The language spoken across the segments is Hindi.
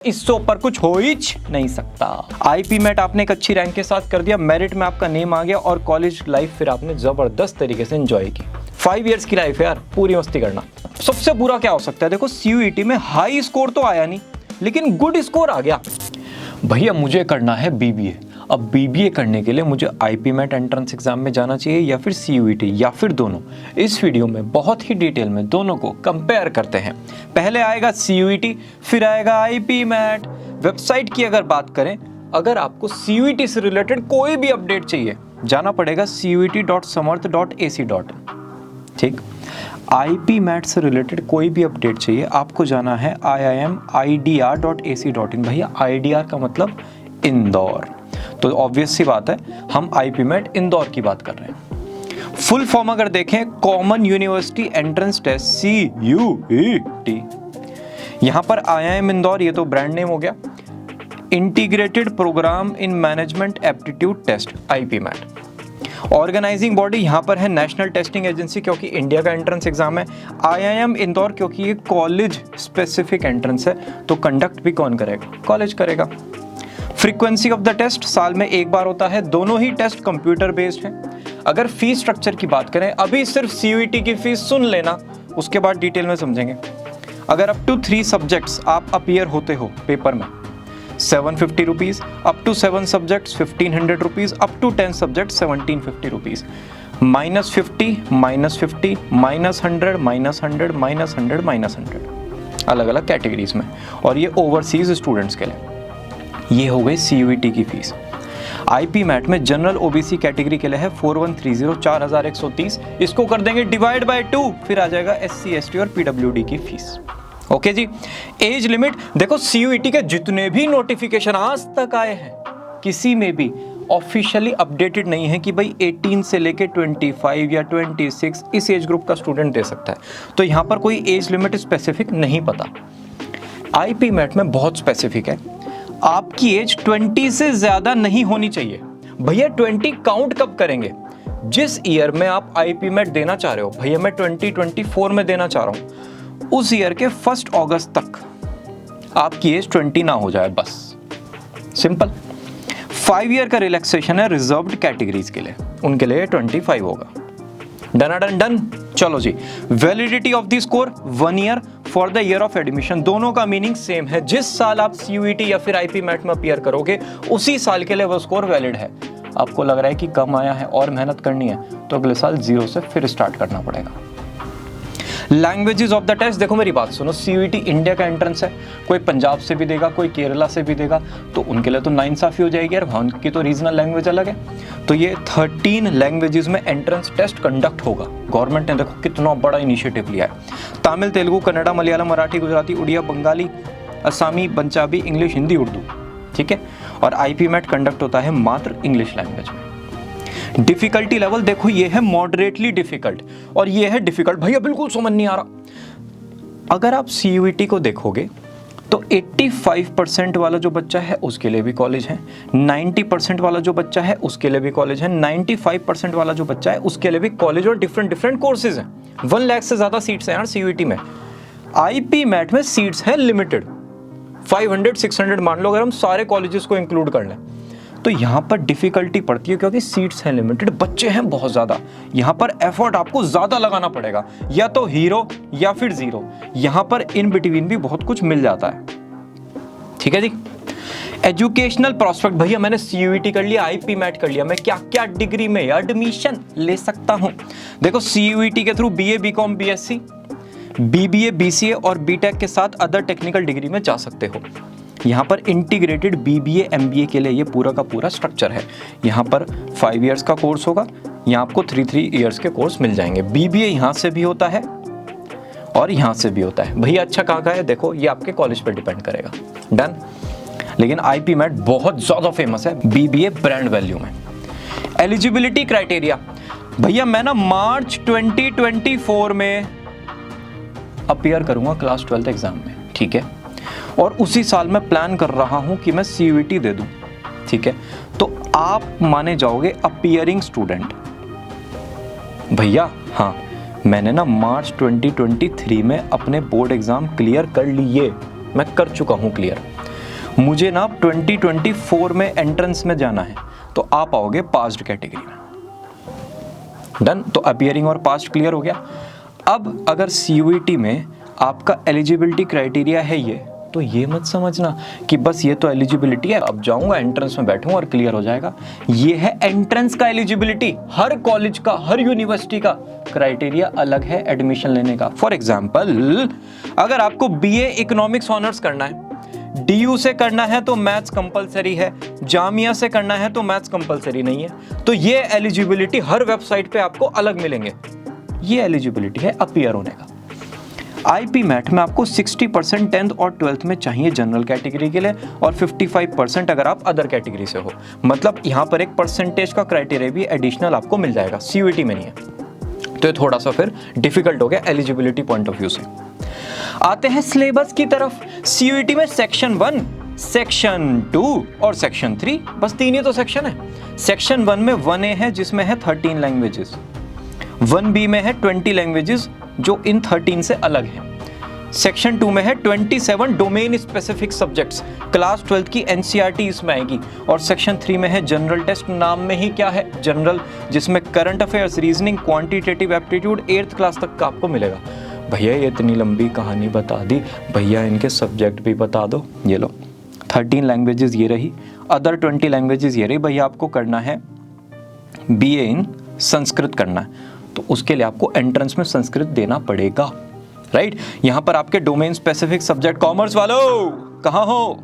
इससे ऊपर कुछ हो ही नहीं सकता। आईपी मैट आपने एक अच्छी रैंक के साथ कर दिया, मेरिट में आपका नेम आ गया और कॉलेज लाइफ फिर आपने जबरदस्त तरीके से एंजॉय की। 5 इयर्स की लाइफ है यार, पूरी मस्ती करना। सबसे बुरा क्या हो सकता है? देखो सीयूईटी में हाई स्कोर तो आया नहीं, लेकिन गुड स्कोर आ गया। भैया मुझे करना है बीबीए। अब बीबीए करने के लिए मुझे आईपी मैट एंट्रेंस एग्जाम में जाना चाहिए या फिर सीयूईटी या फिर दोनों? इस वीडियो में बहुत ही डिटेल में दोनों को कंपेयर करते हैं। पहले आएगा सीयूईटी, फिर आएगा आईपी मैट। वेबसाइट की अगर बात करें, अगर आपको सीयूईटी से रिलेटेड कोई भी अपडेट चाहिए, जाना पड़ेगा cuit.samarth.ac.in। ठीक, आईपी मैट से रिलेटेड कोई भी अपडेट चाहिए, आपको जाना है iimidr.ac.in। भैया आईडीआर का मतलब इंदौर, तो ऑब्वियस सी बात है हम आईपी मैट इंदौर की बात कर रहे हैं। फुल फॉर्म अगर देखें, common university entrance test CUET। यहां पर IIM इंदौर, ये तो ब्रांड नेम हो गया। Integrated programme in management aptitude test IP MAT. Organising body यहां पर है नेशनल टेस्टिंग एजेंसी, क्योंकि इंडिया का एंट्रेंस एग्जाम है। IIM इंदौर क्योंकि ये कॉलेज स्पेसिफिक एंट्रेंस है, तो कंडक्ट भी कौन करेगा? कॉलेज करेगा। फ्रीक्वेंसी ऑफ द टेस्ट साल में एक बार होता है। दोनों ही टेस्ट कंप्यूटर बेस्ड हैं। अगर फीस स्ट्रक्चर की बात करें, अभी सिर्फ सीयूईटी की फीस सुन लेना, उसके बाद डिटेल में समझेंगे। अगर अप टू 3 सब्जेक्ट्स आप अपीयर होते हो पेपर में, 750 rupees, up to 7 subjects 1500 rupees, up to 10 subject 1750 rupees. -50, -50, -100, -100, -100, -100, अलग अलग कैटेगरीज में। और ये ओवरसीज स्टूडेंट्स के लिए। ये हो गई सीयूईटी की फीस। आईपी मैट में जनरल ओबीसी कैटेगरी के लिए है 4130, 4130। इसको कर देंगे डिवाइड बाय 2, फिर आ जाएगा SC ST और PWD की फीस। ओके जी। एज लिमिट देखो, सीयूईटी के जितने भी नोटिफिकेशन आज तक आए हैं, किसी में भी ऑफिशियली अपडेटेड नहीं है कि भाई 18 से लेके 25 या 26 इस एज ग्रुप का स्टूडेंट दे सकता है। तो यहाँ पर कोई एज लिमिट स्पेसिफिक नहीं पता। आईपी मैट में बहुत स्पेसिफिक है, आपकी एज 20 से ज्यादा नहीं होनी चाहिए। भैया 20 काउंट कब करेंगे? जिस ईयर में आप आईपी मैट देना चाह रहे हो, भैया मैं 2024 में देना चाह रहा हूं, उस ईयर के 1 अगस्त तक आपकी एज 20 ना हो जाए, बस सिंपल। 5 ईयर का रिलैक्सेशन है रिजर्व्ड कैटेगरीज के लिए, उनके लिए 25 होगा। Done done. चलो जी, validity of the score 1 year for the year of admission. दोनों का मीनिंग सेम है। जिस साल आप सीयूईटी या फिर आईपी मैट में अपीयर करोगे, उसी साल के लिए वो स्कोर वैलिड है। आपको लग रहा है कि कम आया है और मेहनत करनी है, तो अगले साल 0 से फिर स्टार्ट करना पड़ेगा। लैंग्वेजेस ऑफ द टेस्ट, देखो मेरी बात सुनो, सीयूईटी इंडिया का एंट्रेंस है। कोई पंजाब से भी देगा, कोई केरला से भी देगा, तो उनके लिए तो नाइंसाफी हो जाएगी यार, उनकी तो रीजनल लैंग्वेज अलग है। तो ये 13 लैंग्वेजेस में एंट्रेंस टेस्ट कंडक्ट होगा। गवर्नमेंट ने देखो कितना बड़ा इनिशिएटिव लिया है। तमिल, तेलुगु, कन्नड़ा, मलयालम, मराठी, गुजराती, उड़िया, बंगाली, असमी, पंजाबी, इंग्लिश, हिंदी, उर्दू। ठीक है। और आईपी मैट कंडक्ट होता है मात्र इंग्लिश लैंग्वेज में। डिफिकल्टी लेवल देखो, ये है मॉडरेटली डिफिकल्ट और ये है डिफिकल्ट। भैया बिल्कुल समझ नहीं आ रहा। अगर आप सीयूईटी को देखोगे तो 85% वाला जो बच्चा है उसके लिए भी कॉलेज है, 90% वाला जो बच्चा है उसके लिए भी कॉलेज है, 95% वाला जो बच्चा है उसके लिए भी कॉलेज और डिफरेंट कोर्सेज हैं। 1 लाख से ज्यादा सीट्स हैं यार सीयूईटी में। आईपी मैट में सीट्स हैं लिमिटेड, 500 600 मान लो, अगर हम सारे कॉलेजेस को इंक्लूड कर लें। तो यहाँ पर डिफिकल्टी पड़ती है क्योंकि सीट्स हैं लिमिटेड, बच्चे हैं बहुत ज़्यादा। यहाँ पर एफर्ट आपको ज़्यादा लगाना पड़ेगा, या तो हीरो या फिर जीरो। यहाँ पर इन बिटवीन भी बहुत कुछ मिल जाता है। ठीक है जी। एजुकेशनल प्रोस्पेक्ट, भैया मैंने सीयूईटी कर लिया, आईपी मैट कर लिया, मैं क्या क्या डिग्री में एडमिशन ले सकता हूँ? देखो सीयूईटी के through BA BCom BSc, BBA BCA और BTech के साथ अदर टेक्निकल डिग्री में जा सकते हो। यहाँ पर इंटीग्रेटेड BBA MBA के लिए ये पूरा का पूरा स्ट्रक्चर है। यहाँ पर 5 इयर्स का कोर्स होगा, यहाँ आपको 3 इयर्स के कोर्स मिल जाएंगे। BBA यहाँ से भी होता है और यहाँ से भी होता है। भैया अच्छा कहाँ का है देखो, ये आपके कॉलेज पर डिपेंड करेगा। डन। लेकिन आईपी मैट बहुत ज़्यादा फेमस है BBA ब्रांड वैल्यू में। एलिजिबिलिटी क्राइटेरिया, भैया मैं ना मार्च 2024 में अपीयर करूँगा क्लास 12th एग्जाम में। ठीक है। और उसी साल मैं प्लान कर रहा हूं कि मैं सीयूईटी दे दूं। ठीक है। तो आप माने जाओगे अपीयरिंग स्टूडेंट। भैया हाँ, मैंने ना मार्च 2023 में अपने बोर्ड एग्जाम क्लियर कर लिए, मैं कर चुका हूं क्लियर। मुझे ना 2024 में एंट्रेंस में जाना है, तो आप आओगे पास्ट कैटेगरी में। डन। तो अपीयरिंग और पास्ट क्लियर हो गया। अब अगर CUET में आपका एलिजिबिलिटी क्राइटेरिया है ये, तो ये मत समझना कि बस ये तो एलिजिबिलिटी है, अब जाऊंगा एंट्रेंस में बैठूंगा और क्लियर हो जाएगा। ये है एंट्रेंस का एलिजिबिलिटी। हर कॉलेज का, हर यूनिवर्सिटी का क्राइटेरिया अलग है एडमिशन लेने का। फॉर एग्जाम्पल, अगर आपको BA इकोनॉमिक्स ऑनर्स करना है, DU से करना है तो मैथ्स कंपलसरी है, जामिया से करना है तो मैथ्स कंपलसरी नहीं है। तो ये एलिजिबिलिटी हर वेबसाइट पे आपको अलग मिलेंगे। ये एलिजिबिलिटी है अपीयर होने का। IP मैट में आपको 60% 10th और 12th में चाहिए जनरल कैटेगरी के लिए, और 55% अगर आप अदर कैटेगरी से हो। मतलब यहाँ पर एक परसेंटेज का क्राइटेरिया भी एडिशनल आपको मिल जाएगा, CUET में नहीं है। तो ये थोड़ा सा फिर डिफिकल्ट हो गया एलिजिबिलिटी पॉइंट ऑफ व्यू से। आते हैं सिलेबस की तरफ। CUET में सेक्शन 1, सेक्शन 2 और सेक्शन 3, बस 3 ही तो सेक्शन है। सेक्शन 1 में 1A है जिसमें है 13 लैंग्वेजेस, 1B में है 20 लैंग्वेजेस जो इन 13 से अलग हैं। सेक्शन 2 में है 27 डोमेन स्पेसिफिक सब्जेक्ट्स, क्लास 12 की NCERT इसमें आएगी। और सेक्शन 3 में है जनरल टेस्ट, नाम में ही क्या है जनरल, जिसमें current affairs, reasoning, quantitative aptitude 8th class तक का आपको मिलेगा। भैया ये इतनी लंबी कहानी बता दी, भैया इनके सब्जेक्ट भी बता दो। ये लो 13 लैंग्वेजेस ये रही, अदर 20 लैंग्वेजेस ये रही। भैया आपको करना है BA इन संस्कृत करना है, तो उसके लिए आपको एंट्रेंस में संस्कृत देना पड़ेगा, राइट। यहाँ पर आपके डोमेन स्पेसिफिक सब्जेक्ट, कॉमर्स वालों कहाँ हो,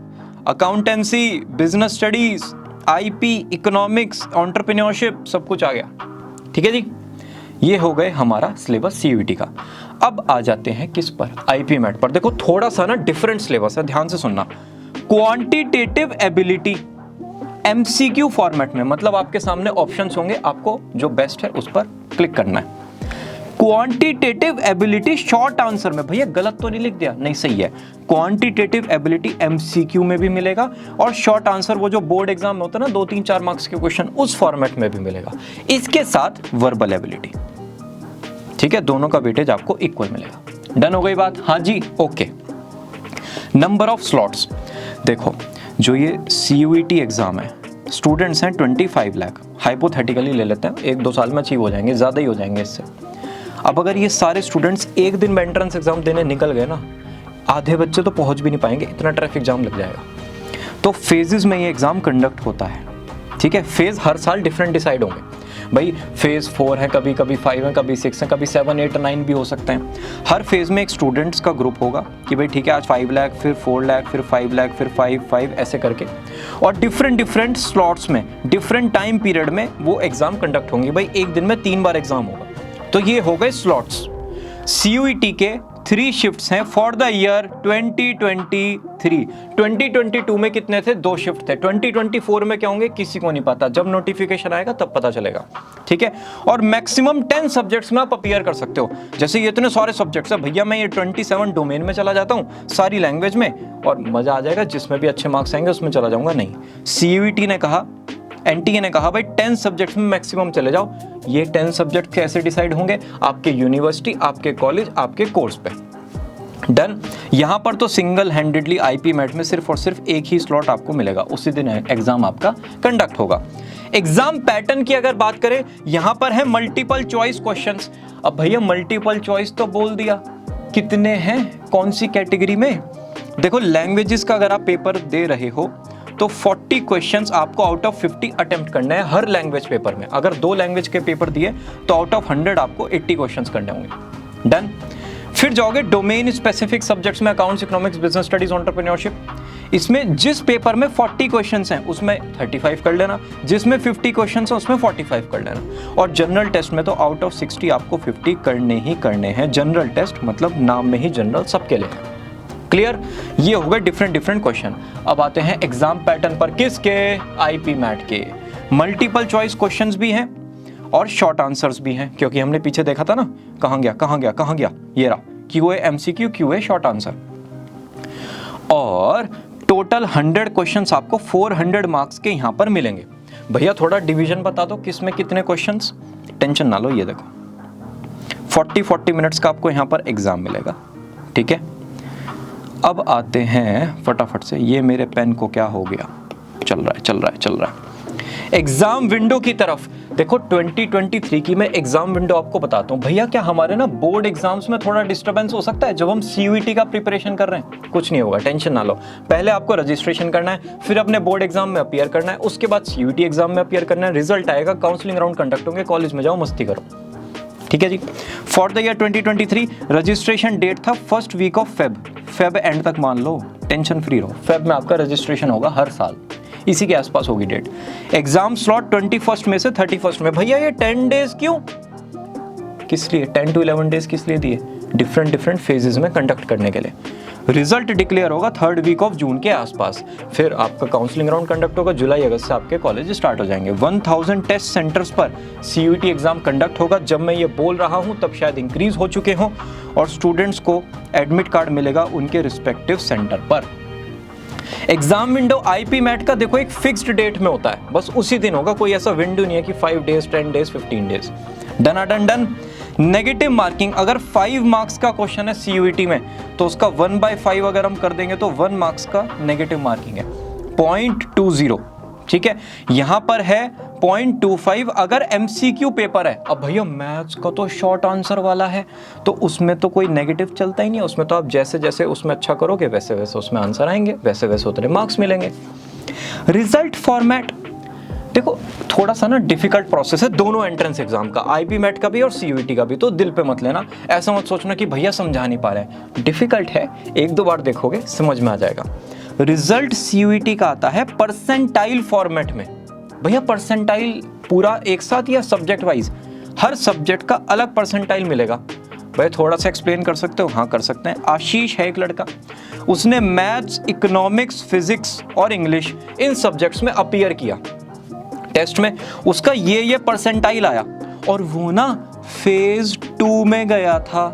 accountancy, business studies, IP, economics, entrepreneurship, सब कुछ आ गया। ठीक है जी, ये हो गए हमारा सिलेबस CUET का। अब आ जाते हैं किस पर, IP मैट पर। देखो थोड़ा सा ना डिफरेंट सिलेबस है, ध्यान से सुनना। क्वांटिटेटिव एबिलिटी MCQ फॉर्मेट में, मतलब आपके सामने ऑप्शंस होंगे, आपको जो बेस्ट है उस पर क्लिक करना है। क्वांटिटेटिव एबिलिटी शॉर्ट आंसर में, भैया गलत तो नहीं लिख दिया, नहीं सही है। क्वांटिटेटिव एबिलिटी MCQ में भी मिलेगा, और शॉर्ट आंसर वो जो बोर्ड एग्जाम में होता है ना 2, 3, 4 मार्क्स के क्वेश्चन, उस फॉर्मेट में भी मिलेगा। इसके साथ वर्बल एबिलिटी, ठीक है, दोनों का वेटेज आपको इक्वल मिलेगा। डन हो गई बात, हाँ जी, ओके। नंबर ऑफ स्लॉट्स, देखो जो ये CUET एग्जाम है, स्टूडेंट्स हैं 25 लाख, हाइपोथेटिकली ले लेते हैं, 1-2 साल में अचीव हो जाएंगे, ज़्यादा ही हो जाएंगे इससे। अब अगर ये सारे स्टूडेंट्स एक दिन में एंट्रेंस एग्जाम देने निकल गए ना, आधे बच्चे तो पहुंच भी नहीं पाएंगे, इतना ट्रैफिक जाम लग जाएगा। तो फेजेस में ये एग्जाम कंडक्ट होता है, ठीक है। फेज हर साल डिफरेंट डिसाइड होंगे भाई, फेज 4 है, कभी कभी 5 है, कभी 6 है, कभी 7, 8, 9 भी हो सकते हैं। हर फेज में एक स्टूडेंट्स का ग्रुप होगा कि भाई ठीक है आज 5 लाख, फिर 4 लाख, फिर 5 लाख, फिर 5 ऐसे करके, और डिफरेंट स्लॉट्स में, डिफरेंट टाइम पीरियड में वो एग्जाम कंडक्ट होंगे। भाई एक दिन में 3 बार एग्जाम होगा। तो ये हो गए स्लॉट्स। CUET के 3 शिफ्ट्स हैं फॉर द ईयर 2023। 2022 में कितने थे? 2 शिफ्ट थे। 2024 में क्या होंगे किसी को नहीं पता, जब नोटिफिकेशन आएगा तब पता चलेगा, ठीक है। और मैक्सिमम 10 सब्जेक्ट्स में आप अपीयर कर सकते हो। जैसे ये इतने सारे सब्जेक्ट्स है, भैया मैं ये 27 डोमेन में चला जाता हूँ, सारी लैंग्वेज में, और मजा आ जाएगा, जिसमें भी अच्छे मार्क्स आएंगे उसमें चला जाऊंगा। नहीं, CUET ने कहा, NTA ने कहा भाई 10 सब्जेक्ट्स में मैक्सिमम चले जाओ। ये 10 सब्जेक्ट कैसे डिसाइड होंगे? आपके यूनिवर्सिटी, आपके कॉलेज, आपके कोर्स पे। डन। यहां पर तो सिंगल हैंडेडली IP मैट में सिर्फ और सिर्फ एक ही स्लॉट आपको मिलेगा, उसी दिन एग्जाम आपका कंडक्ट होगा। एग्जाम पैटर्न की अगर बात करें, यहां पर है मल्टीपल चॉइस क्वेश्चंस। अब भैया मल्टीपल चॉइस तो बोल दिया, कितने हैं, कौन सी कैटेगरी में? देखो लैंग्वेजेस का अगर आप पेपर दे रहे हो तो 40 क्वेश्चंस आपको आउट ऑफ 50 अटेम्प्ट करने हैं हर लैंग्वेज पेपर में। अगर 2 लैंग्वेज के पेपर दिए तो आउट ऑफ 100 आपको 80 क्वेश्चंस करने होंगे। डन। फिर जाओगे डोमेन स्पेसिफिक सब्जेक्ट्स में, accounts, economics, business studies, entrepreneurship. इसमें जिस पेपर में 40 क्वेश्चंस हैं उसमें 35 कर लेना, जिसमें 50 क्वेश्चंस हैं उसमें 45 कर लेना। और जनरल टेस्ट में तो आउट ऑफ 60 आपको 50 करने ही करने हैं। जनरल टेस्ट मतलब नाम में ही जनरल सबके लिए है। क्लियर? ये हो गए डिफरेंट क्वेश्चन। अब आते हैं एग्जाम पैटर्न पर, किसके? IP मैट के। मल्टीपल चॉइस क्वेश्चंस भी हैं और शॉर्ट आंसर्स भी हैं, क्योंकि हमने पीछे देखा था ना, कहां गया, ये रहा, QA MCQ, QA short answer. और टोटल 100 क्वेश्चंस आपको 400 मार्क्स के यहां पर मिलेंगे। भैया थोड़ा डिवीजन बता दो, किसमें कितने क्वेश्चंस? टेंशन ना लो, ये देखो 40 मिनट्स का आपको यहां पर एग्जाम मिलेगा, ठीक है। अब आते हैं फटाफट से, ये मेरे पेन को क्या हो गया, चल रहा है एग्जाम विंडो की तरफ। देखो 2023 की मैं एग्जाम विंडो आपको बताता हूँ। भैया क्या हमारे ना बोर्ड एग्जाम्स में थोड़ा डिस्टर्बेंस हो सकता है जब हम CUET का प्रिपरेशन कर रहे हैं? कुछ नहीं होगा, टेंशन ना लो। पहले आपको रजिस्ट्रेशन करना है, फिर अपने बोर्ड एग्जाम में अपीयर करना है, उसके बाद CUET एग्जाम में अपीयर करना है, रिजल्ट आएगा, काउंसलिंग राउंड कंडक्ट होंगे, कॉलेज में जाओ मस्ती करो। ठीक है जी। For the year 2023 registration date था first week of Feb end तक मान लो, टेंशन फ्री रहो। फेब में आपका रजिस्ट्रेशन होगा हर साल, इसी के आसपास होगी डेट। एग्जाम स्लॉट 21 में से 31 में। भैया ये 10 डेज क्यों, किस लिए 10 to 11 डेज किस लिए दिए? डिफरेंट फेजेस में कंडक्ट करने के लिए। रिजल्ट डिक्लेयर होगा 3rd वीक ऑफ जून के आसपास, फिर आपका काउंसलिंग राउंड कंडक्ट होगा, जुलाई अगस्त से आपके कॉलेज स्टार्ट हो जाएंगे। 1000 टेस्ट सेंटर्स पर CUET एग्जाम कंडक्ट होगा। जब मैं ये बोल रहा हूँ तब शायद इंक्रीज हो चुके हों, और स्टूडेंट्स को एडमिट कार्ड मिलेगा उनके रिस्पेक्टिव सेंटर पर। एग्जाम विंडो IP मैट का देखो एक फिक्स्ड डेट में होता है, बस उसी दिन होगा, कोई ऐसा विंडो नहीं है कि 5 days 10 days 15 days. Done. Negative marking, अगर 5 मार्क्स का क्वेश्चन है CUET में तो उसका 1/5 अगर हम कर देंगे तो 1 मार्क्स का नेगेटिव मार्किंग है 0.20। ठीक है, यहां पर है 0.25 अगर MCQ पेपर है। अब भैया मैथ्स का तो शॉर्ट आंसर वाला है, तो उसमें तो कोई नेगेटिव चलता ही नहीं है, उसमें तो आप जैसे जैसे उसमें अच्छा करोगे वैसे वैसे उसमें आंसर आएंगे, वैसे वैसे उतने मार्क्स मिलेंगे। रिजल्ट फॉर्मेट देखो थोड़ा सा ना डिफिकल्ट प्रोसेस है दोनों एंट्रेंस एग्जाम का, IP मैट का भी और CUET का भी, तो दिल पे मत लेना, ऐसा मत सोचना कि भैया समझा नहीं पा रहे हैं। डिफिकल्ट है, 1-2 बार देखोगे समझ में आ जाएगा। रिजल्ट CUET का आता है परसेंटाइल फॉर्मेट में। भैया परसेंटाइल पूरा एक साथ या सब्जेक्ट वाइज? हर सब्जेक्ट का अलग परसेंटाइल मिलेगा। भाई थोड़ा सा एक्सप्लेन कर सकते हो? हाँ कर सकते हैं। आशीष है एक लड़का, उसने मैथ्स, इकोनॉमिक्स, फिजिक्स और इंग्लिश इन सब्जेक्ट्स में अपीयर किया टेस्ट में, उसका ये परसेंटाइल आया, और वो ना फेज 2 में गया था,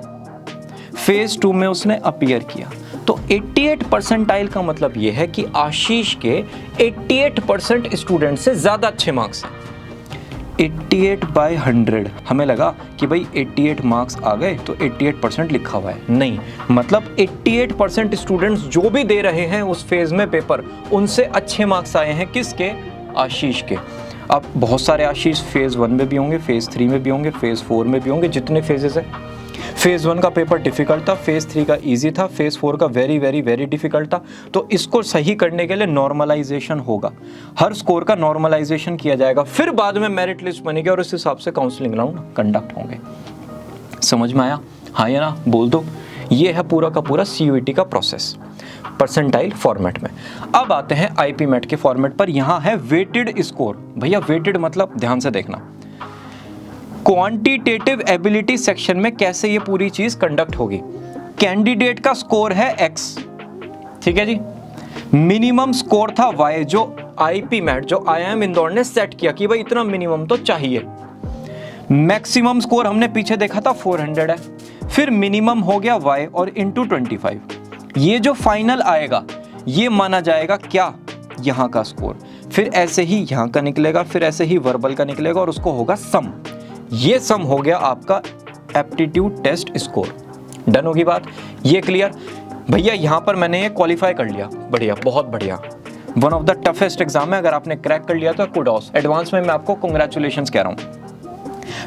फेज 2 में उसने अपीयर किया। तो 88 परसेंटाइल का मतलब ये है कि आशीष के 88% स्टूडेंट से ज्यादा अच्छे मार्क्स हैं। 88/100, हमें लगा कि भाई 88 मार्क्स आ गए तो 88% लिखा हुआ है, नहीं, मतलब 88% स्टूडेंट्स जो भी दे रहे हैं उस फेज में पेपर, उनसे अच्छे मार्क्स आए हैं। किसके? आशीष के। अब बहुत सारे आशीष फेज 1 में भी होंगे, फेज 3 में भी होंगे, फेज 4 में भी होंगे, जितने फेजेस है। फेज 1 का पेपर डिफिकल्ट था, फेज 3 का इजी था, फेज 4 का वेरी वेरी वेरी डिफिकल्ट था। तो इसको सही करने के लिए नॉर्मलाइजेशन होगा, हर स्कोर का नॉर्मलाइजेशन किया जाएगा, फिर बाद में मेरिट लिस्ट बनेगी और उस हिसाब से काउंसलिंग राउंड कंडक्ट होंगे। समझ में आया? हाँ या ना बोल दो। ये है पूरा का पूरा CUET का प्रोसेस परसेंटाइल फॉर्मेट में। अब आते हैं IP मैट के फॉर्मेट पर। यहां है वेटेड स्कोर। भैया वेटेड मतलब ध्यान से देखना, क्वांटिटेटिव एबिलिटी सेक्शन में कैसे ये पूरी चीज कंडक्ट होगी। कैंडिडेट का स्कोर है X, ठीक है जी, मिनिमम स्कोर था Y, जो IP मैट जो IIM इंदौर ने सेट किया कि भाई इतना मिनिमम तो चाहिए। मैक्सिमम स्कोर हमने पीछे देखा था 400 है, फिर मिनिमम हो गया Y और इंटू 25। ये जो फाइनल आएगा ये माना जाएगा क्या, यहाँ का स्कोर, फिर ऐसे ही यहाँ का निकलेगा, फिर ऐसे ही वर्बल का निकलेगा और उसको होगा सम। ये सम हो गया आपका एप्टीट्यूड टेस्ट स्कोर। डन होगी बात, ये क्लियर? भैया यहाँ पर मैंने ये क्वालिफाई कर लिया, बढ़िया, बहुत बढ़िया। One of the toughest exam है, अगर आपने क्रैक कर लिया तो कुडॉस, एडवांस में मैं आपको कांग्रेचुलेशंस कह रहा हूँ।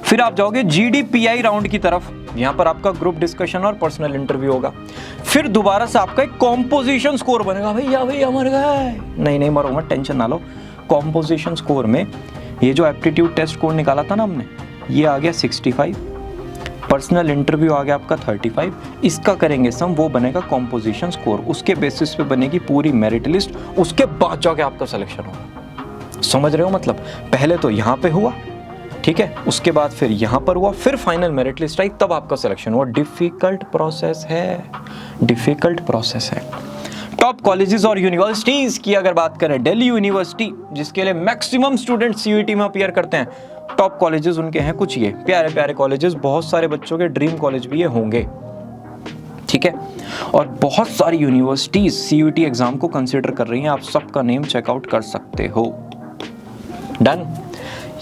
फिर आप जाओगे GDPI राउंड की तरफ, यहाँ पर आपका ग्रुप डिस्कशन और पर्सनल इंटरव्यू होगा। फिर दोबारा से आपका एक कॉम्पोजिशन स्कोर बनेगा। भैया मर गए, नहीं मरो मत, टेंशन ना लो। कॉम्पोजिशन स्कोर में ये जो एप्टीट्यूड टेस्ट स्कोर निकाला था ना हमने, ये आ गया 65, पर्सनल इंटरव्यू आ गया आपका 35, इसका करेंगे सम, वो बनेगा कॉम्पोजिशन स्कोर, उसके बेसिस पे बनेगी पूरी मेरिट लिस्ट, उसके बाद जाके आपका सिलेक्शन होगा। समझ रहे हो? मतलब पहले तो यहाँ पे हुआ, ठीक है, उसके बाद फिर यहाँ पर हुआ, फिर फाइनल मेरिट लिस्ट आई, तब आपका सिलेक्शन हुआ। डिफिकल्ट प्रोसेस है, डिफिकल्ट प्रोसेस है। टॉप कॉलेजेस और यूनिवर्सिटीज की अगर बात करें, दिल्ली यूनिवर्सिटी जिसके लिए मैक्सिमम स्टूडेंट CUET में अपीयर करते हैं, टॉप कॉलेजेस उनके हैं कुछ ये प्यारे प्यारे कॉलेजेस, बहुत सारे बच्चों के ड्रीम कॉलेज भी ये होंगे, ठीक है। और बहुत सारी यूनिवर्सिटीज CUET एग्जाम को कंसीडर कर रही हैं, आप सबका नेम चेकआउट कर सकते हो। डन।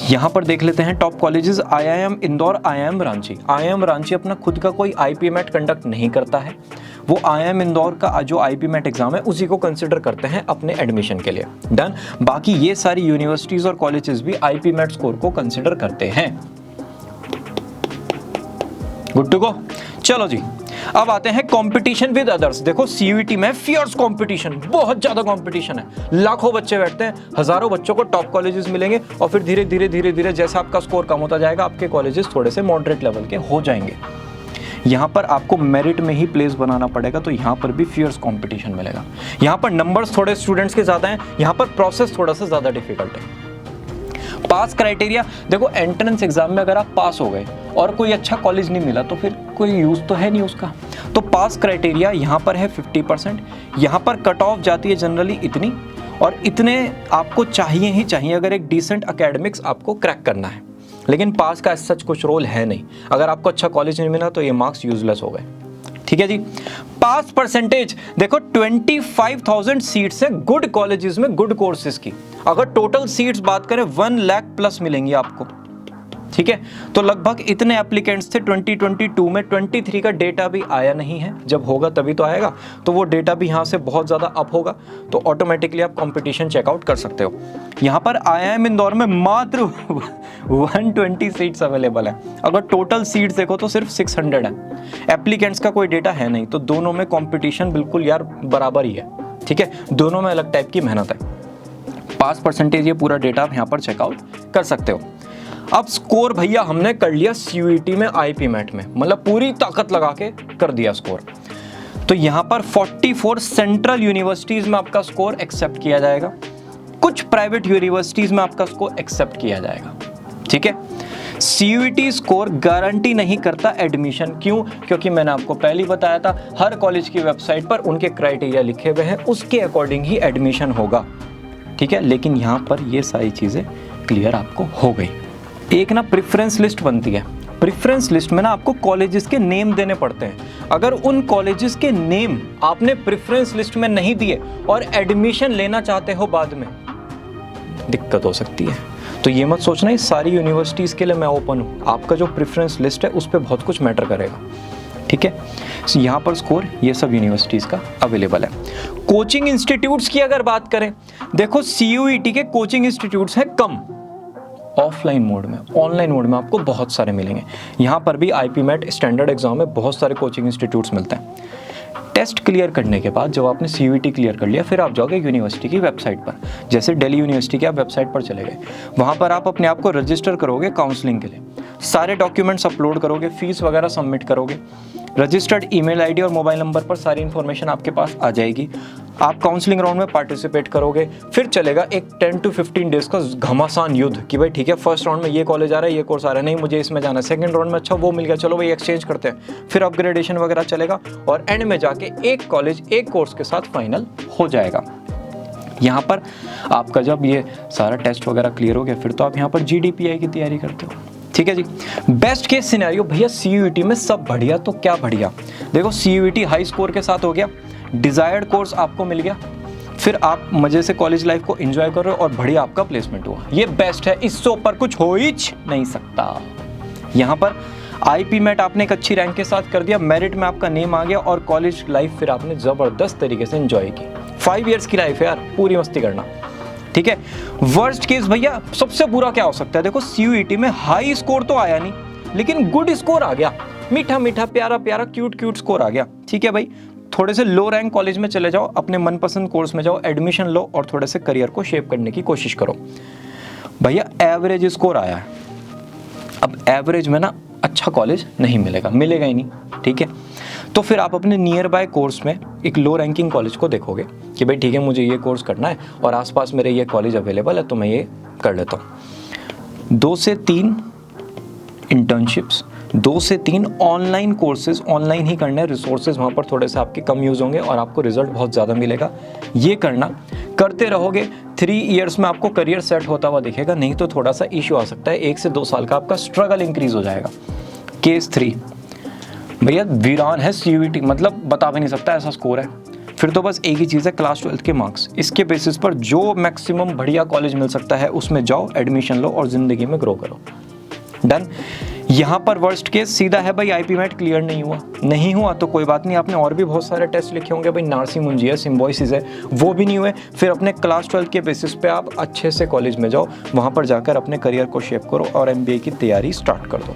यहाँ पर देख लेते हैं top colleges, IIM Indore, IIM Ranchi. IIM Ranchi अपना खुद का कोई IPMAT कंडक्ट नहीं करता है, वो IIM इंदौर का जो IPMAT एग्जाम है उसी को कंसिडर करते हैं अपने एडमिशन के लिए। डन। बाकी ये सारी यूनिवर्सिटीज और कॉलेजेस भी IPMAT स्कोर को कंसिडर करते हैं। Good to go. चलो जी, अब आते हैं कंपटीशन विद अदर्स। देखो CUET में फियर्स कंपटीशन, बहुत ज्यादा कंपटीशन है, लाखों बच्चे बैठते हैं, हजारों बच्चों को टॉप कॉलेजेस मिलेंगे और फिर धीरे धीरे जैसे आपका स्कोर कम होता जाएगा आपके कॉलेजेस थोड़े से मॉडरेट लेवल के हो जाएंगे। यहाँ पर आपको मेरिट में ही प्लेस बनाना पड़ेगा, तो यहाँ पर भी फियर्स कंपटीशन मिलेगा। यहाँ पर नंबर्स थोड़े स्टूडेंट्स के ज्यादा हैं, यहाँ पर प्रोसेस थोड़ा सा ज्यादा डिफिकल्ट है। पास क्राइटेरिया, देखो एंट्रेंस एग्जाम में अगर आप पास हो गए और कोई अच्छा कॉलेज नहीं मिला तो फिर कोई यूज तो है नहीं उसका। तो पास क्राइटेरिया यहाँ पर है 50%। यहाँ पर कट ऑफ जाती है जनरली इतनी, और इतने आपको चाहिए ही चाहिए अगर एक डिसेंट एकेडमिक्स आपको क्रैक करना है। लेकिन पास का सच कुछ रोल है नहीं, अगर आपको अच्छा कॉलेज नहीं मिला तो ये मार्क्स यूजलेस हो गए। ठीक है जी। पास परसेंटेज देखो 25,000 सीट्स है गुड कॉलेजेस में, गुड कोर्सेज की। अगर टोटल सीट्स बात करें 1 लाख प्लस मिलेंगी आपको। ठीक है, तो लगभग इतने एप्लीकेंट्स थे 2022 में। 23 का डेटा भी आया नहीं है, जब होगा तभी तो आएगा, तो वो डेटा भी यहाँ से बहुत ज़्यादा अप होगा, तो ऑटोमेटिकली आप कंपटीशन चेकआउट कर सकते हो। यहाँ पर IIM इंदौर में मात्र 120 सीट्स अवेलेबल है। अगर टोटल सीट्स देखो तो सिर्फ 600 है, एप्लीकेंट्स का कोई डेटा है नहीं, तो दोनों में कॉम्पिटिशन बिल्कुल यार बराबर ही है। ठीक है, दोनों में अलग टाइप की मेहनत है। पास परसेंटेज ये पूरा डेटा आप यहाँ पर चेकआउट कर सकते हो। अब स्कोर भैया हमने कर लिया CUET में, IPMAT में, मतलब पूरी ताकत लगा के कर दिया स्कोर। तो यहां पर 44 सेंट्रल यूनिवर्सिटीज में आपका स्कोर एक्सेप्ट किया जाएगा, कुछ प्राइवेट यूनिवर्सिटीज में आपका स्कोर एक्सेप्ट किया जाएगा। ठीक है, CUET स्कोर गारंटी नहीं करता एडमिशन। क्यों? क्योंकि मैंने आपको पहले ही बताया था, हर कॉलेज की वेबसाइट पर उनके क्राइटेरिया लिखे हुए हैं, उसके अकॉर्डिंग ही एडमिशन होगा। ठीक है, लेकिन यहां पर ये सारी चीजें क्लियर आपको हो गई। एक ना प्रेफरेंस लिस्ट बनती है, प्रेफरेंस लिस्ट में ना आपको कॉलेजेस के नेम देने पड़ते हैं। अगर उन कॉलेजेस के नेम आपने प्रेफरेंस लिस्ट में नहीं दिए और एडमिशन लेना चाहते हो बाद में, दिक्कत हो सकती है। तो ये मत सोचना ये सारी यूनिवर्सिटीज़ के लिए मैं ओपन हूँ, आपका जो प्रेफरेंस लिस्ट है उस पर बहुत कुछ मैटर करेगा। ठीक है, यहाँ पर स्कोर ये सब यूनिवर्सिटीज़ का अवेलेबल है। कोचिंग इंस्टीट्यूट्स की अगर बात करें, देखो CUET के कोचिंग इंस्टीट्यूट्स हैं कम, ऑफलाइन मोड में, ऑनलाइन मोड में आपको बहुत सारे मिलेंगे। यहाँ पर भी IPMAT स्टैंडर्ड एग्जाम में बहुत सारे कोचिंग इंस्टीट्यूट्स मिलते हैं। टेस्ट क्लियर करने के बाद जब आपने CUET क्लियर कर लिया, फिर आप जाओगे यूनिवर्सिटी की वेबसाइट पर। जैसे दिल्ली यूनिवर्सिटी की आप वेबसाइट पर चले गए, वहाँ पर आप अपने आप को रजिस्टर करोगे काउंसलिंग के लिए, सारे डॉक्यूमेंट्स अपलोड करोगे, फीस वगैरह सबमिट करोगे, रजिस्टर्ड ईमेल आईडी और मोबाइल नंबर पर सारी इन्फॉर्मेशन आपके पास आ जाएगी। आप काउंसलिंग राउंड में पार्टिसिपेट करोगे, फिर चलेगा एक 10 to 15 डेज का घमासान युद्ध कि भाई ठीक है, फर्स्ट राउंड में ये कॉलेज आ रहा है, ये कोर्स आ रहा है, नहीं मुझे इसमें जाना है, सेकंड राउंड में अच्छा वो मिल गया, चलो भाई एक्सचेंज करते हैं, फिर अपग्रेडेशन वगैरह चलेगा, और एंड में जाके एक कॉलेज एक कोर्स के साथ फाइनल हो जाएगा। यहाँ पर आपका जब ये सारा टेस्ट वगैरह क्लियर हो गया, फिर तो आप यहाँ पर GDPI की तैयारी करते हो। ठीक है जी। बेस्ट केस सिनेरियो भैया CUET में सब बढ़िया तो क्या बढ़िया, देखो CUET हाई स्कोर के साथ हो गया, डिजायर्ड कोर्स आपको मिल गया, फिर आप मजे से कॉलेज लाइफ को एंजॉय कर रहे हो और बढ़िया आपका प्लेसमेंट हुआ, ये बेस्ट है, इससे ऊपर कुछ हो ही नहीं सकता। यहाँ पर IPMAT आपने एक अच्छी रैंक के साथ कर दिया, मेरिट में आपका नेम आ गया, और कॉलेज लाइफ फिर आपने जबरदस्त तरीके से एंजॉय की। 5 इयर्स की लाइफ है यार, पूरी मस्ती करना। ठीक है, वर्स्ट केस भैया सबसे बुरा क्या हो सकता है, देखो CUET में हाई स्कोर तो आया नहीं, लेकिन गुड स्कोर आ गया, मीठा मीठा प्यारा प्यारा क्यूट क्यूट स्कोर आ गया। ठीक है भाई, थोड़े से लो रैंक कॉलेज में चले जाओ, अपने मनपसंद कोर्स में जाओ, एडमिशन लो और थोड़े से करियर को शेप करने की कोशिश करो। भैया एवरेज स्कोर आया है, अब एवरेज में ना अच्छा कॉलेज नहीं मिलेगा, मिलेगा ही नहीं। ठीक है, तो फिर आप अपने नियर बाय कोर्स में एक लो रैंकिंग कॉलेज को देखोगे कि भाई ठीक है मुझे ये कोर्स करना है और आसपास मेरे ये कॉलेज अवेलेबल है, तो मैं ये कर लेता हूँ। 2 से 3 इंटर्नशिप्स, 2 से 3 ऑनलाइन कोर्सेज, ऑनलाइन ही करने हैं, रिसोर्सेज वहाँ पर थोड़े से आपके कम यूज़ होंगे और आपको रिजल्ट बहुत ज़्यादा मिलेगा। ये करना करते रहोगे, 3 इयर्स में आपको करियर सेट होता हुआ दिखेगा, नहीं तो थोड़ा सा इशू आ सकता है, 1 से 2 साल का आपका स्ट्रगल इंक्रीज हो जाएगा। केस 3 भैया वीरान है CUET, मतलब बता भी नहीं सकता ऐसा स्कोर है, फिर तो बस एक ही चीज़ है, क्लास 12 के मार्क्स, इसके बेसिस पर जो मैक्सिमम बढ़िया कॉलेज मिल सकता है उसमें जाओ, एडमिशन लो और ज़िंदगी में ग्रो करो। डन। यहाँ पर वर्स्ट केस सीधा है भाई, आईपी मैट क्लियर नहीं हुआ तो कोई बात नहीं, आपने और भी बहुत सारे टेस्ट लिखे होंगे भाई, नार्सी मुंजी है, सिम्बोसिस है, वो भी नहीं हुए, फिर अपने क्लास 12 के बेसिस पे आप अच्छे से कॉलेज में जाओ, वहाँ पर जाकर अपने करियर को शेप करो और एमबीए की तैयारी स्टार्ट कर दो।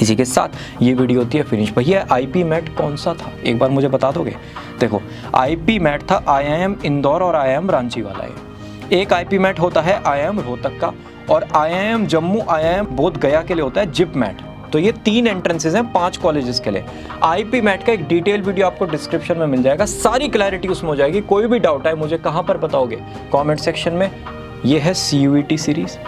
इसी के साथ ये वीडियो होती है फिनिश। भैया आईपी मैट कौन सा था, एक बार मुझे बता दोगे? देखो आईपी मैट था IIM इंदौर और IIM रांची वाला है। एक आईपी मैट होता है IIM रोहतक का, और IIM जम्मू, IIM बोध गया के लिए होता है जिप मैट। तो ये 3 एंट्रेंसेज हैं 5 कॉलेजेस के लिए। आईपी मैट का एक डिटेल वीडियो आपको डिस्क्रिप्शन में मिल जाएगा, सारी क्लैरिटी उसमें हो जाएगी। कोई भी डाउट है मुझे कहाँ पर बताओगे? कमेंट सेक्शन में। ये है CUET series,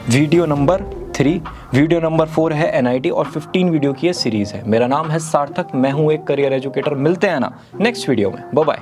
video number 3, video number 4 है NIT और 15 वीडियो की ये सीरीज है। मेरा नाम है सार्थक, मैं हूँ एक करियर एजुकेटर। मिलते हैं ना नेक्स्ट वीडियो में, बाय बाय।